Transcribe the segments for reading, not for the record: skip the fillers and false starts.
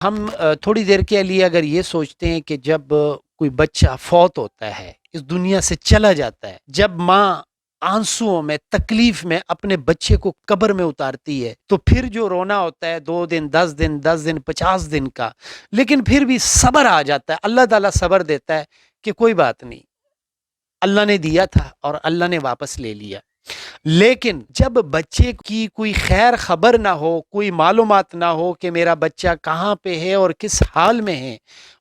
ہم تھوڑی دیر کے لیے اگر یہ سوچتے ہیں کہ جب کوئی بچہ فوت ہوتا ہے، اس دنیا سے چلا جاتا ہے، جب ماں آنسوؤں میں تکلیف میں اپنے بچے کو قبر میں اتارتی ہے، تو پھر جو رونا ہوتا ہے 2 دن 10 دن 10 دن 50 دن کا، لیکن پھر بھی صبر آ جاتا ہے، اللہ تعالیٰ صبر دیتا ہے کہ کوئی بات نہیں، اللہ نے دیا تھا اور اللہ نے واپس لے لیا۔ لیکن جب بچے کی کوئی خیر خبر نہ ہو، کوئی معلومات نہ ہو کہ میرا بچہ کہاں پہ ہے اور کس حال میں ہے،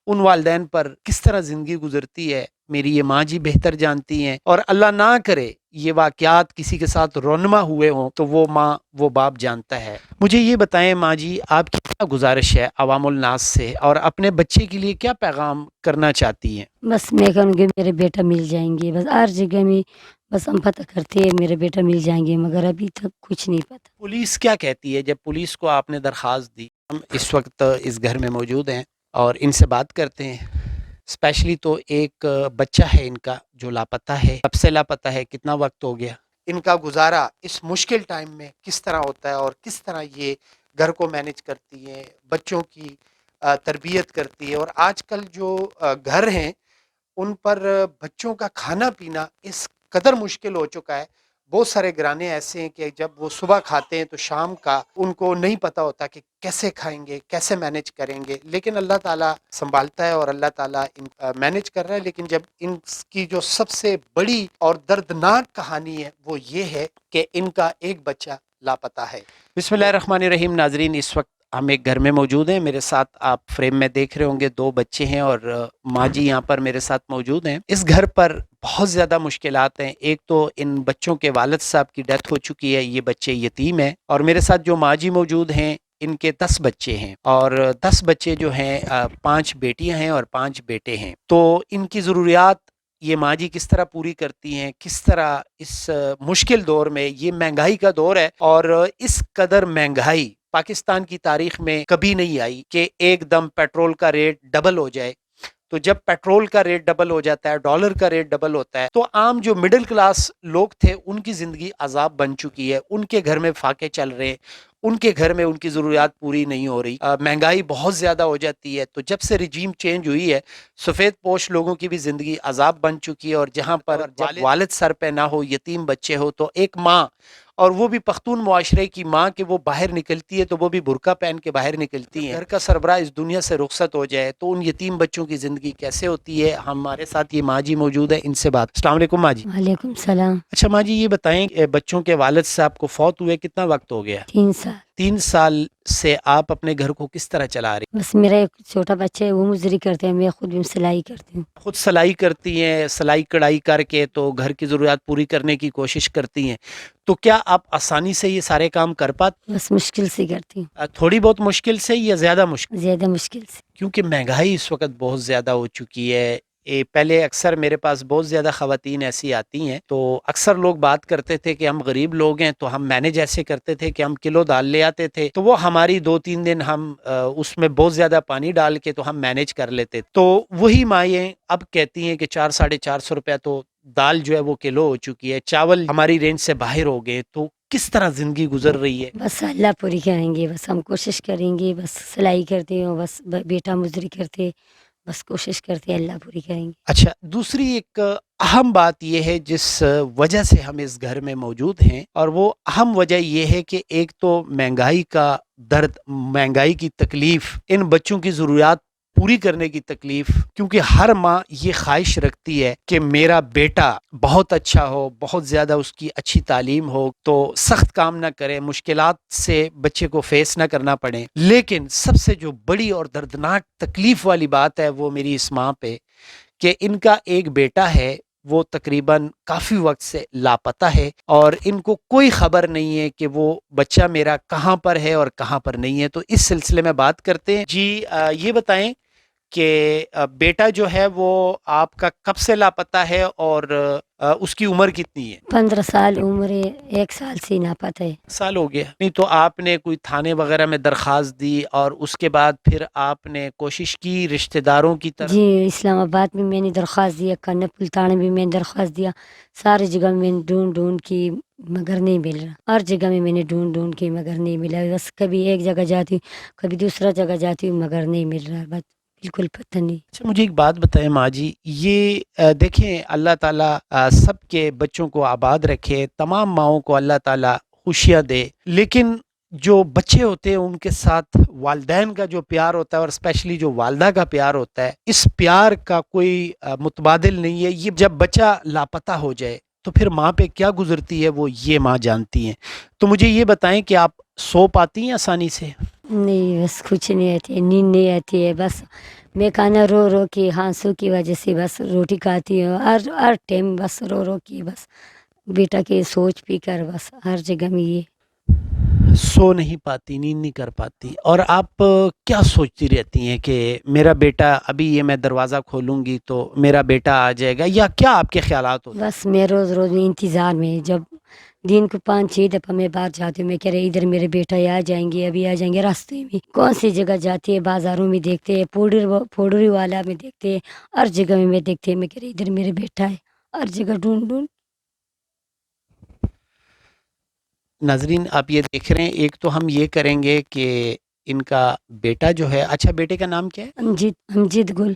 ان والدین پر کس طرح زندگی گزرتی ہے میری یہ ماں جی بہتر جانتی ہیں، اور اللہ نہ کرے یہ واقعات کسی کے ساتھ رونما ہوئے ہوں تو وہ ماں وہ باپ جانتا ہے۔ مجھے یہ بتائیں ماں جی، آپ کی کیا گزارش ہے عوام الناس سے، اور اپنے بچے کے لیے کیا پیغام کرنا چاہتی ہیں؟ بس میں کہوں گی میرے بیٹا مل جائیں گے، بس ہر جگہ میں بس ہم پتہ کرتے ہیں میرے بیٹا مل جائیں گے، مگر ابھی تک کچھ نہیں پتہ۔ پولیس کیا کہتی ہے؟ جب پولیس کو آپ نے درخواست دی، ہم اس وقت اس گھر میں موجود ہیں اور ان سے بات کرتے ہیں، اسپیشلی تو ایک بچہ ہے ان کا جو لاپتہ ہے، کب سے لاپتہ ہے، کتنا وقت ہو گیا، ان کا گزارا اس مشکل ٹائم میں کس طرح ہوتا ہے، اور کس طرح یہ گھر کو مینج کرتی ہیں، بچوں کی تربیت کرتی ہے، اور آج کل جو گھر ہیں ان پر بچوں کا کھانا پینا اس قدر مشکل ہو چکا ہے۔ بہت سارے گھرانے ایسے ہیں کہ جب وہ صبح کھاتے ہیں تو شام کا ان کو نہیں پتہ ہوتا کہ کیسے کھائیں گے، کیسے مینج کریں گے، لیکن اللہ تعالیٰ سنبھالتا ہے اور اللہ تعالیٰ مینج کر رہا ہے۔ لیکن جب ان کی جو سب سے بڑی اور دردناک کہانی ہے وہ یہ ہے کہ ان کا ایک بچہ لاپتہ ہے۔ بسم اللہ الرحمن الرحیم۔ ناظرین، اس وقت ہم ایک گھر میں موجود ہیں، میرے ساتھ آپ فریم میں دیکھ رہے ہوں گے 2 بچے ہیں، اور ماں جی یہاں پر میرے ساتھ موجود ہیں۔ اس گھر پر بہت زیادہ مشکلات ہیں۔ ایک تو ان بچوں کے والد صاحب کی ڈیتھ ہو چکی ہے، یہ بچے یتیم ہیں، اور میرے ساتھ جو ماں جی موجود ہیں ان کے 10 بچے ہیں، اور 10 بچے جو ہیں 5 بیٹیاں ہیں اور 5 بیٹے ہیں۔ تو ان کی ضروریات یہ ماں جی کس طرح پوری کرتی ہیں، کس طرح اس مشکل دور میں، یہ مہنگائی کا دور ہے، اور اس قدر مہنگائی پاکستان کی تاریخ میں کبھی نہیں آئی کہ ایک دم پیٹرول کا ریٹ ڈبل ہو جائے۔ تو جب پیٹرول کا ریٹ ڈبل ہو جاتا ہے، ڈالر کا ریٹ ڈبل ہوتا ہے، تو عام جو مڈل کلاس لوگ تھے ان کی زندگی عذاب بن چکی ہے، ان کے گھر میں فاقے چل رہے ہیں، ان کے گھر میں ان کی ضروریات پوری نہیں ہو رہی، مہنگائی بہت زیادہ ہو جاتی ہے۔ تو جب سے رجیم چینج ہوئی ہے، سفید پوش لوگوں کی بھی زندگی عذاب بن چکی ہے، اور جہاں پر جب والد سر پہ نہ ہو، یتیم بچے ہو، تو ایک ماں، اور وہ بھی پختون معاشرے کی ماں کہ وہ باہر نکلتی ہے تو وہ بھی برقع پہن کے باہر نکلتی ہیں، گھر کا سربراہ اس دنیا سے رخصت ہو جائے تو ان یتیم بچوں کی زندگی کیسے ہوتی ہے۔ ہمارے ساتھ یہ ماں جی موجود ہے، ان سے بات۔ السلام علیکم ماں جی۔ وعلیکم السلام۔ اچھا ماں جی، یہ بتائیں بچوں کے والد صاحب کو فوت ہوئے کتنا وقت ہو گیا؟ 3 سال۔ 3 سال سے آپ اپنے گھر کو کس طرح چلا رہی؟ بس میرا ایک چھوٹا بچہ ہے، وہ مزدوری کرتے ہیں، میں خود بھی سلائی کرتی ہوں۔ خود سلائی کرتی ہیں، سلائی کڑھائی کر کے تو گھر کی ضروریات پوری کرنے کی کوشش کرتی ہیں، تو کیا آپ آسانی سے یہ سارے کام کر پاتے؟ بس مشکل سے کرتی ہوں، تھوڑی بہت مشکل سے یا زیادہ مشکل؟ زیادہ مشکل سے۔ کیونکہ مہنگائی اس وقت بہت زیادہ ہو چکی ہے۔ پہلے اکثر میرے پاس بہت زیادہ خواتین ایسی آتی ہیں تو اکثر لوگ بات کرتے تھے کہ ہم غریب لوگ ہیں، تو ہم مینج ایسے کرتے تھے کہ ہم کلو دال لے آتے تھے تو وہ ہماری 2-3 دن ہم اس میں بہت زیادہ پانی ڈال کے تو ہم مینج کر لیتے، تو وہی مائیں اب کہتی ہیں کہ 400-450 روپے تو دال جو ہے وہ کلو ہو چکی ہے، چاول ہماری رینج سے باہر ہو گئے، تو کس طرح زندگی گزر رہی ہے؟ بس اللہ پوری کریں گے، بس ہم کوشش کریں گے، بس سلائی کرتے ہوں، بس بیٹا مزدوری کرتے، بس کوشش کرتے اللہ پوری کریں گے۔ اچھا، دوسری ایک اہم بات یہ ہے جس وجہ سے ہم اس گھر میں موجود ہیں، اور وہ اہم وجہ یہ ہے کہ ایک تو مہنگائی کا درد، مہنگائی کی تکلیف، ان بچوں کی ضروریات پوری کرنے کی تکلیف، کیونکہ ہر ماں یہ خواہش رکھتی ہے کہ میرا بیٹا بہت اچھا ہو، بہت زیادہ اس کی اچھی تعلیم ہو، تو سخت کام نہ کرے، مشکلات سے بچے کو فیس نہ کرنا پڑے۔ لیکن سب سے جو بڑی اور دردناک تکلیف والی بات ہے وہ میری اس ماں پہ کہ ان کا ایک بیٹا ہے، وہ تقریباً کافی وقت سے لاپتہ ہے، اور ان کو کوئی خبر نہیں ہے کہ وہ بچہ میرا کہاں پر ہے اور کہاں پر نہیں ہے۔ تو اس سلسلے میں بات کرتے ہیں جی۔ یہ بتائیں کہ بیٹا جو ہے وہ آپ کا کب سے لاپتہ ہے، اور اس کی عمر کتنی ہے؟ 15 سال عمر ہے، 1 سال سے ناپتہ ہے۔ سال ہو گیا نہیں تو آپ نے کوئی تھانے وغیرہ میں درخواست دی اور اس کے بعد پھر آپ نے کوشش کی رشتہ داروں کی طرف؟ جی اسلام آباد میں میں نے درخواست دیا، کرنا پلتانے بھی میں نے درخواست دیا، ساری جگہ میں نے ڈھونڈ کی مگر نہیں مل رہا، ہر جگہ میں نے ڈھونڈ کی مگر نہیں ملا، بس کبھی ایک جگہ جاتی ہوں کبھی دوسرا جگہ جاتی ہوں مگر نہیں مل رہا، بس بالکل پتہ نہیں۔ اچھا مجھے ایک بات بتائیں ماں جی، یہ دیکھیں اللہ تعالیٰ سب کے بچوں کو آباد رکھے، تمام ماؤں کو اللہ تعالیٰ خوشیاں دے، لیکن جو بچے ہوتے ہیں ان کے ساتھ والدین کا جو پیار ہوتا ہے اور اسپیشلی جو والدہ کا پیار ہوتا ہے، اس پیار کا کوئی متبادل نہیں ہے۔ یہ جب بچہ لاپتہ ہو جائے تو پھر ماں پہ کیا گزرتی ہے وہ یہ ماں جانتی ہیں۔ تو مجھے یہ بتائیں کہ آپ سو پاتی ہیں آسانی سے؟ نہیں بس کچھ نہیں آتی ہے، نیند نہیں آتی ہے، بس میں کھانا رو رو کے ہانسوں کی وجہ سے بس روٹی کھاتی ہوں، ہر ٹائم بس رو رو کے بس بیٹا کی سوچ پی کر بس ہر جگہ میں یہ۔ سو نہیں پاتی، نیند نہیں کر پاتی، اور آپ کیا سوچتی رہتی ہیں کہ میرا بیٹا ابھی یہ میں دروازہ کھولوں گی تو میرا بیٹا آ جائے گا، یا کیا آپ کے خیالات ہوتے ہیں؟ بس میں روز روز میں انتظار میں، جب دن کو 5-6 دفعہ میں باہر جاتی ہوں، میں کہہ رہے ادھر میرے بیٹا آ جائیں گے، ابھی آ جائیں گے، راستے میں کون سی جگہ جاتی ہے، بازاروں میں دیکھتے ہیں، پوڑری والا میں دیکھتے ہیں، ہر جگہ میں دیکھتے ہیں، میں کہہ رہی ادھر میرے بیٹا ہے، ہر جگہ ڈھونڈ۔ ناظرین آپ یہ دیکھ رہے ہیں، ایک تو ہم یہ کریں گے کہ ان کا بیٹا جو ہے، اچھا بیٹے کا نام کیا ہے؟ امجد گل۔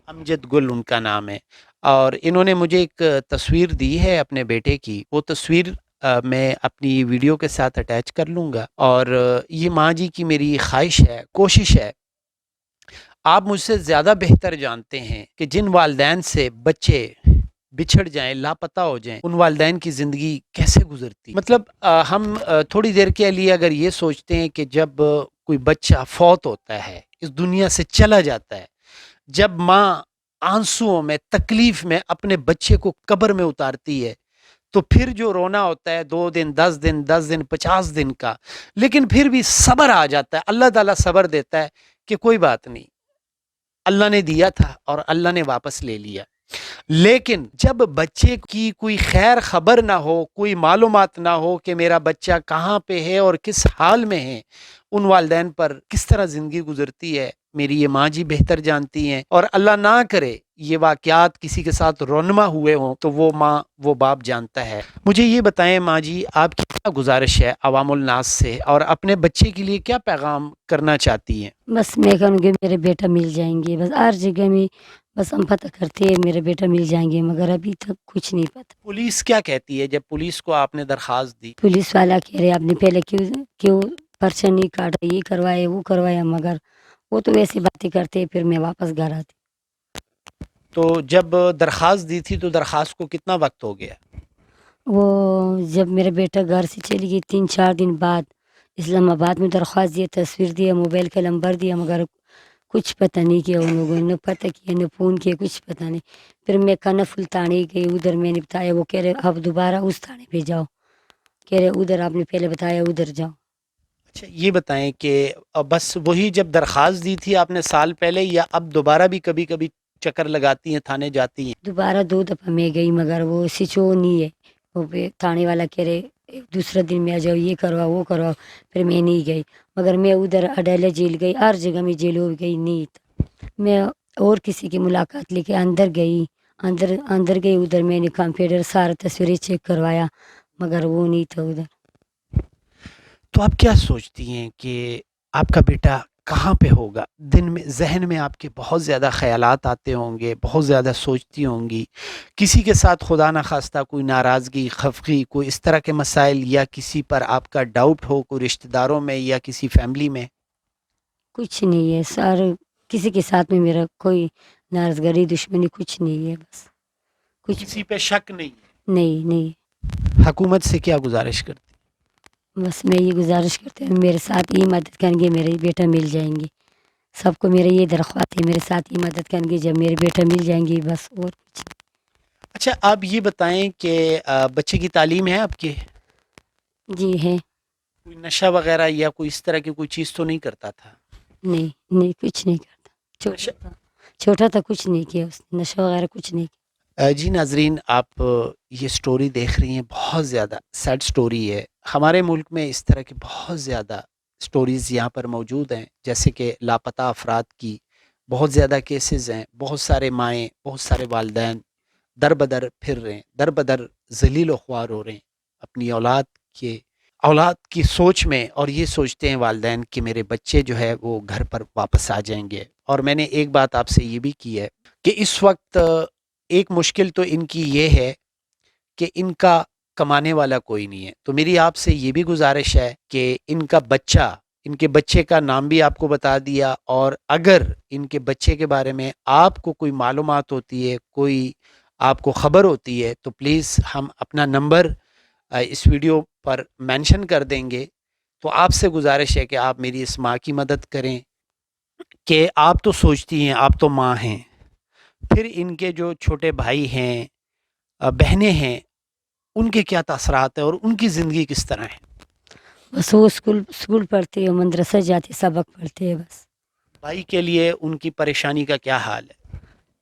امجد گل ان کا نام ہے، اور انہوں نے مجھے ایک تصویر دی ہے اپنے بیٹے کی، وہ تصویر میں اپنی ویڈیو کے ساتھ اٹیچ کر لوں گا، اور یہ ماں جی کی میری خواہش ہے، کوشش ہے، آپ مجھ سے زیادہ بہتر جانتے ہیں کہ جن والدین سے بچے بچھڑ جائیں، لاپتہ ہو جائیں، ان والدین کی زندگی کیسے گزرتی، مطلب ہم تھوڑی دیر کے لیے اگر یہ سوچتے ہیں کہ جب کوئی بچہ فوت ہوتا ہے، اس دنیا سے چلا جاتا ہے، جب ماں آنسوؤں میں، تکلیف میں اپنے بچے کو قبر میں اتارتی ہے، تو پھر جو رونا ہوتا ہے 2 دن 10 دن 10 دن 50 دن کا، لیکن پھر بھی صبر آ جاتا ہے، اللہ تعالیٰ صبر دیتا ہے کہ کوئی بات نہیں، اللہ نے دیا تھا اور اللہ نے واپس لے لیا۔ لیکن جب بچے کی کوئی خیر خبر نہ ہو، کوئی معلومات نہ ہو کہ میرا بچہ کہاں پہ ہے اور کس حال میں ہے، ان والدین پر کس طرح زندگی گزرتی ہے، میری یہ ماں جی بہتر جانتی ہیں، اور اللہ نہ کرے یہ واقعات کسی کے ساتھ رونما ہوئے ہوں تو وہ ماں وہ باپ جانتا ہے۔ مجھے یہ بتائیں ماں جی، آپ کی کیا گزارش ہے عوام الناس سے، اور اپنے بچے کے لیے کیا پیغام کرنا چاہتی ہیں؟ بس میں کہوں گی میرے بیٹا مل جائیں گے، بس ہر جگہ میں بس ہم پتہ کرتے ہیں میرے بیٹا مل جائیں گے، مگر ابھی تک کچھ نہیں پتہ۔ پولیس کیا کہتی ہے جب پولیس کو آپ نے درخواست دی؟ پولیس والا کہہ رہے آپ نے پہلے کیوں پرچہ نہیں کاٹا، یہ کروایا وہ کروایا، مگر وہ تو ویسی باتیں کرتے، پھر میں واپس گھر آتی۔ تو جب درخواست دی تھی تو درخواست کو کتنا وقت ہو گیا؟ وہ جب میرا بیٹا گھر سے چلی گئی 3-4 دن بعد اسلام آباد میں درخواست دیا، تصویر دیا، موبائل کا نمبر دیا، مگر کچھ پتہ نہیں کیا ان لوگوں نے، پتہ کیا نہ فون کیا، کچھ پتہ نہیں۔ پھر میں کنفل تھانے گئی، ادھر میں نے بتایا، وہ کہہ رہے آپ دوبارہ اس تھانے پہ جاؤ، کہہ رہے ادھر آپ نے پہلے بتایا ادھر جاؤ۔ اچھا یہ بتائیں کہ بس وہی جب درخواست دی تھی آپ نے سال پہلے، یا اب دوبارہ بھی کبھی کبھی چکر لگاتی ہیں، تھانے جاتی ہیں؟ دوبارہ 2 دفعہ میں گئی مگر وہ سچو نہیں ہے، وہ تھانے والا کہہ رہے دوسرا دن میں آ جاؤ، یہ کرواؤ وہ کرواؤ، پھر میں نہیں گئی، مگر میں ادھر اڈیالہ جیل گئی، ہر جگہ میں جیل ہو گئی، نہیں تھا۔ میں اور کسی کی ملاقات لے کے اندر گئی، اندر گئی، ادھر میں نے کمپیوٹر سارا تصویریں چیک کروایا، مگر وہ نہیں تھا ادھر۔ تو آپ کیا سوچتی ہیں کہ آپ کا بیٹا کہاں پہ ہوگا؟ دن میں ذہن میں آپ کے بہت زیادہ خیالات آتے ہوں گے، بہت زیادہ سوچتی ہوں گی، کسی کے ساتھ خدا نخواستہ کوئی ناراضگی، خفگی، کوئی اس طرح کے مسائل، یا کسی پر آپ کا ڈاؤٹ ہو، کوئی رشتہ داروں میں یا کسی فیملی میں؟ کچھ نہیں ہے سر، کسی کے ساتھ میں میرا کوئی ناراضگی دشمنی کچھ نہیں ہے، بس کچھ کسی پہ شک نہیں نہیں۔ ہے؟ حکومت سے کیا گزارش کرتی؟ بس میں یہ گزارش کرتی ہوں میرے ساتھ یہ مدد کریں گے، میرے بیٹا مل جائیں گے، سب کو میرا یہ درخواست ہے، میرے ساتھ یہ مدد کریں گے جب میرے بیٹا مل جائیں گے، بس اور کچھ نہیں۔ اچھا آپ یہ بتائیں کہ بچے کی تعلیم ہے آپ کے؟ جی ہے۔ کوئی نشہ وغیرہ یا کوئی اس طرح کی کوئی چیز تو نہیں کرتا تھا؟ نہیں کچھ نہیں کرتا، نشہ چھوٹا تھا کچھ نہیں کیا اس نے، نشہ وغیرہ کچھ نہیں کیا۔ جی ناظرین، آپ یہ سٹوری دیکھ رہی ہیں، بہت زیادہ سیڈ سٹوری ہے۔ ہمارے ملک میں اس طرح کی بہت زیادہ سٹوریز یہاں پر موجود ہیں، جیسے کہ لاپتہ افراد کی بہت زیادہ کیسز ہیں۔ بہت سارے مائیں، بہت سارے والدین در بدر پھر رہے ہیں، در بدر ذلیل و خوار ہو رہے ہیں اپنی اولاد کی سوچ میں، اور یہ سوچتے ہیں والدین کہ میرے بچے جو ہے وہ گھر پر واپس آ جائیں گے۔ اور میں نے ایک بات آپ سے یہ بھی کی ہے کہ اس وقت ایک مشکل تو ان کی یہ ہے کہ ان کا کمانے والا کوئی نہیں ہے۔ تو میری آپ سے یہ بھی گزارش ہے کہ ان کے بچے کا نام بھی آپ کو بتا دیا، اور اگر ان کے بچے کے بارے میں آپ کو کوئی معلومات ہوتی ہے، کوئی آپ کو خبر ہوتی ہے، تو پلیز ہم اپنا نمبر اس ویڈیو پر مینشن کر دیں گے۔ تو آپ سے گزارش ہے کہ آپ میری اس ماں کی مدد کریں، کہ آپ تو سوچتی ہیں، آپ تو ماں ہیں، پھر ان کے جو چھوٹے بھائی ہیں، بہنیں ہیں، ان کے کیا تاثرات ہیں اور ان کی زندگی کس طرح ہے؟ بس وہ اسکول پڑھتے ہیں، مدرسہ جاتے سبق پڑھتے ہیں بس۔ بھائی کے لیے ان کی پریشانی کا کیا حال ہے؟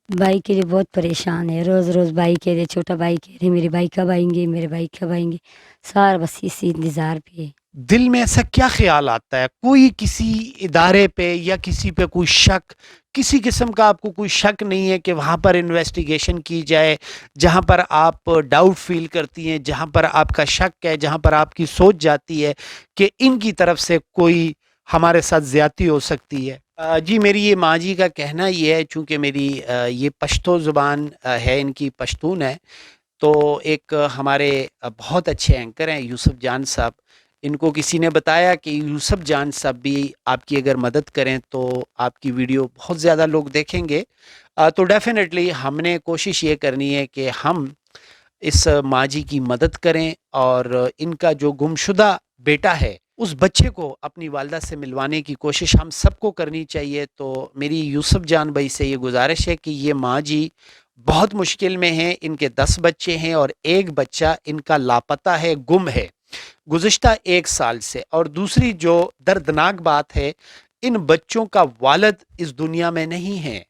بھائی کے لیے بہت پریشان ہے، روز روز بھائی کہہ رہے، چھوٹا بھائی کہہ رہے میرے بھائی کب آئیں گے، میرے بھائی کب آئیں گے، سارا بس اسی انتظار پہ ہے۔ دل میں ایسا کیا خیال آتا ہے؟ کوئی کسی ادارے پہ یا کسی پہ کوئی شک، کسی قسم کا آپ کو کوئی شک نہیں ہے کہ وہاں پر انویسٹیگیشن کی جائے، جہاں پر آپ ڈاؤٹ فیل کرتی ہیں، جہاں پر آپ کا شک ہے، جہاں پر آپ کی سوچ جاتی ہے کہ ان کی طرف سے کوئی ہمارے ساتھ زیادتی ہو سکتی ہے؟ جی، میری یہ ماں جی کا کہنا یہ ہے، چونکہ میری یہ پشتو زبان ہے، ان کی پشتون ہے، تو ایک ہمارے بہت اچھے اینکر ہیں یوسف جان صاحب، ان کو کسی نے بتایا کہ یوسف جان صاحب بھی آپ کی اگر مدد کریں تو آپ کی ویڈیو بہت زیادہ لوگ دیکھیں گے۔ تو ڈیفینیٹلی ہم نے کوشش یہ کرنی ہے کہ ہم اس ماں جی کی مدد کریں، اور ان کا جو گمشدہ بیٹا ہے اس بچے کو اپنی والدہ سے ملوانے کی کوشش ہم سب کو کرنی چاہیے۔ تو میری یوسف جان بھائی سے یہ گزارش ہے کہ یہ ماں جی بہت مشکل میں ہیں، ان کے 10 بچے ہیں اور ایک بچہ ان کا لاپتہ ہے، گم ہے گزشتہ 1 سال سے۔ اور دوسری جو دردناک بات ہے، ان بچوں کا والد اس دنیا میں نہیں ہے۔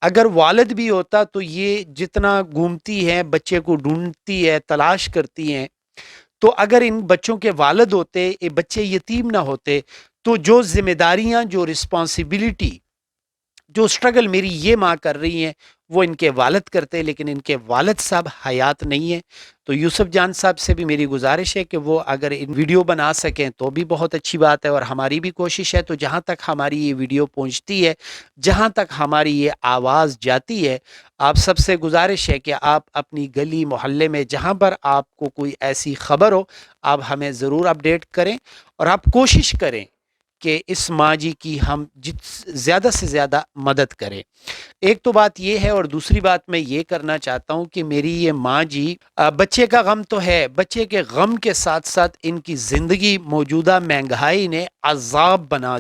اگر والد بھی ہوتا تو یہ جتنا گھومتی ہے، بچے کو ڈھونڈتی ہے، تلاش کرتی ہیں، تو اگر ان بچوں کے والد ہوتے، یہ بچے یتیم نہ ہوتے، تو جو ذمہ داریاں، جو رسپانسبلٹی، جو سٹرگل میری یہ ماں کر رہی ہیں، وہ ان کے والد کرتے، لیکن ان کے والد صاحب حیات نہیں ہیں۔ تو یوسف جان صاحب سے بھی میری گزارش ہے کہ وہ اگر ان ویڈیو بنا سکیں تو بھی بہت اچھی بات ہے، اور ہماری بھی کوشش ہے، تو جہاں تک ہماری یہ ویڈیو پہنچتی ہے، جہاں تک ہماری یہ آواز جاتی ہے، آپ سب سے گزارش ہے کہ آپ اپنی گلی محلے میں جہاں پر آپ کو کوئی ایسی خبر ہو، آپ ہمیں ضرور اپڈیٹ کریں، اور آپ کوشش کریں کہ اس ماں جی کی ہم زیادہ سے زیادہ مدد کریں۔ ایک تو بات یہ ہے، اور دوسری بات میں یہ کرنا چاہتا ہوں کہ میری یہ ماں جی، بچے کا غم تو ہے، بچے کے غم کے ساتھ ساتھ ان کی زندگی موجودہ مہنگائی نے عذاب بنا